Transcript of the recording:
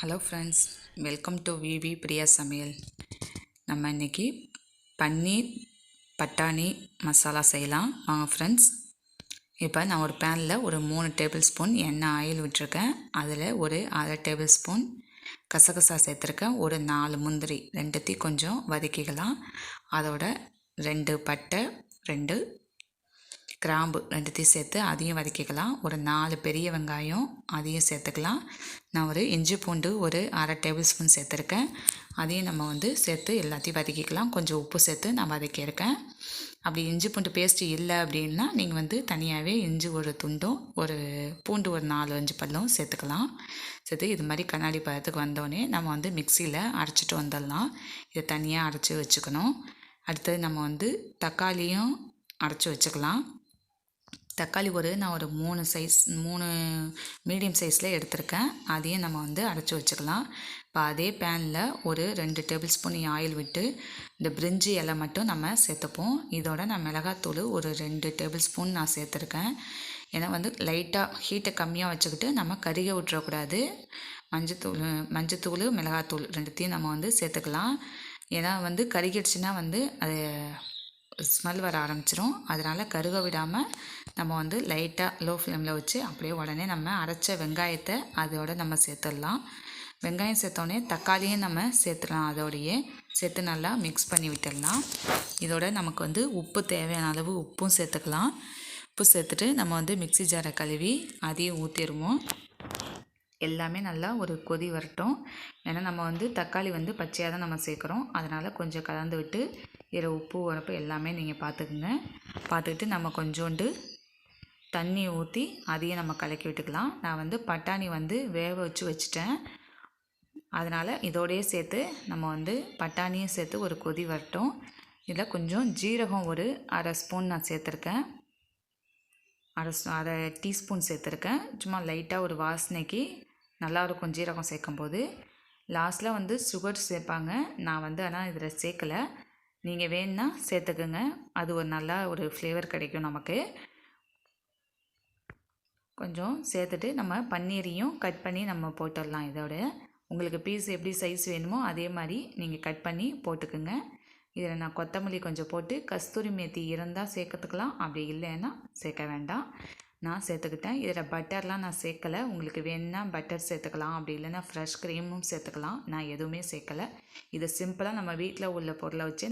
Hello friends, welcome to விவி பிரியா சமையல். நம்ம இன்றைக்கி பன்னீர் பட்டாணி மசாலா செய்யலாம் வாங்க ஃப்ரெண்ட்ஸ். இப்போ நான் ஒரு பேனில் ஒரு 3 டேபிள் ஸ்பூன் எண்ணெய் ஆயில் விட்டுருக்கேன். அதில் ஒரு 1/2 டேபிள் ஸ்பூன் கசகசா சேர்த்துருக்கேன். ஒரு 4 முந்திரி ரெண்டுத்தையும் கொஞ்சம் வதக்கிக்கலாம். அதோட 2 பட்டை 2 கிராம்பு ரெண்டுத்தையும் சேர்த்து அதையும் வதக்கிக்கலாம். ஒரு 4 பெரிய வெங்காயம் அதையும் சேர்த்துக்கலாம். நான் ஒரு இஞ்சி பூண்டு ஒரு 1/2 டேபிள் ஸ்பூன் சேர்த்துருக்கேன். அதையும் நம்ம சேர்த்து எல்லாத்தையும் வதக்கிக்கலாம். கொஞ்சம் உப்பு சேர்த்து நான் வதக்கியிருக்கேன். அப்படி இஞ்சி பூண்டு பேஸ்ட்டு இல்லை அப்படின்னா நீங்கள் தனியாகவே இஞ்சி ஒரு துண்டும் ஒரு பூண்டு ஒரு 4-5 பல்லும் சேர்த்துக்கலாம். சேர்த்து இது மாதிரி கண்ணாடி பதத்துக்கு வந்தோடனே நம்ம மிக்சியில் அரைச்சிட்டு வந்துடலாம். இதை தனியாக அரைச்சி வச்சுக்கணும். அடுத்தது நம்ம தக்காளியும் அரைச்சி வச்சுக்கலாம். தக்காளி நான் ஒரு 3 மீடியம் சைஸில் எடுத்திருக்கேன். அதையும் நம்ம அரைச்சி வச்சுக்கலாம். இப்போ அதே பேனில் ஒரு 2 டேபிள் ஸ்பூன் ஆயில் விட்டு இந்த பிரிஞ்சி இலை மட்டும் நம்ம சேர்த்துப்போம். இதோட நான் மிளகாத்தூள் ஒரு 2 டேபிள் ஸ்பூன் நான் சேர்த்துருக்கேன். ஏன்னா லைட்டாக ஹீட்டை கம்மியாக வச்சுக்கிட்டு நம்ம கருக விட்டுறக்கூடாது. மஞ்சத்தூள் மிளகாத்தூள் ரெண்டுத்தையும் நம்ம சேர்த்துக்கலாம். ஏன்னா கருகிடுச்சுன்னா அது ஸ்மெல் வர ஆரம்பிச்சிடும். அதனால் கருக விடாமல் நம்ம லைட்டாக லோ ஃப்ளேமில் வச்சு அப்படியே உடனே நம்ம அரைச்ச வெங்காயத்தை அதோடு நம்ம சேர்த்துடலாம். வெங்காயம் சேர்த்தோடனே தக்காளியும் நம்ம சேர்த்துடலாம். அதோடையே சேர்த்து நல்லா மிக்ஸ் பண்ணி விட்டுடலாம். இதோட நமக்கு உப்பு தேவையான அளவு உப்பும் சேர்த்துக்கலாம். உப்பு சேர்த்துட்டு நம்ம மிக்ஸி ஜாரை கழுவி அதையும் ஊற்றிடுவோம். எல்லாமே நல்லா ஒரு கொதி வரட்டும். ஏன்னா நம்ம தக்காளி பச்சையாக தான் நம்ம சேர்க்குறோம். அதனால் கொஞ்சம் கலந்து விட்டு இதில் உப்பு உரப்பு எல்லாமே நீங்கள் பார்த்துக்குங்க. பார்த்துக்கிட்டு நம்ம கொஞ்சோண்டு தண்ணி ஊற்றி அதையும் நம்ம கலக்கி விட்டுக்கலாம். நான் பட்டாணி வேக வச்சுட்டேன். அதனால் இதோடையே சேர்த்து நம்ம பட்டாணியும் சேர்த்து ஒரு கொதி வரட்டும். இதில் கொஞ்சம் ஜீரகம் ஒரு 1/2 ஸ்பூன் நான் சேர்த்துருக்கேன். 1/2 டீஸ்பூன் சேர்த்துருக்கேன். சும்மா லைட்டாக ஒரு வாசனைக்கு நல்லாயிருக்கும் ஜீரகம் சேர்க்கும்போது. லாஸ்ட்டில் சுகர் சேர்ப்பாங்க. நான் ஆனால் இதில் சேர்க்கலை. நீங்கள் வேணுன்னா சேர்த்துக்குங்க. அது ஒரு நல்லா ஒரு ஃப்ளேவர் கிடைக்கும் நமக்கு. கொஞ்சம் சேர்த்துட்டு நம்ம பன்னீரையும் கட் பண்ணி நம்ம போட்டுடலாம். இதோட உங்களுக்கு பீஸ் எப்படி சைஸ் வேணுமோ அதே மாதிரி நீங்கள் கட் பண்ணி போட்டுக்குங்க. இதில் நான் கொத்தமல்லி கொஞ்சம் போட்டு கஸ்தூரி மேத்தி இருந்தால் சேர்க்கறதுக்கலாம். அப்படி இல்லைன்னா சேர்க்க வேண்டாம். நான் சேர்த்துக்கிட்டேன். இதில் பட்டர்லாம் நான் சேர்க்கலை. உங்களுக்கு வேணுன்னா பட்டர் சேர்த்துக்கலாம். அப்படி இல்லைன்னா ஃப்ரெஷ் க்ரீமும் சேர்த்துக்கலாம். நான் எதுவுமே சேர்க்கலை. இது சிம்பிளாக நம்ம வீட்டில் உள்ள பொருளை வச்சு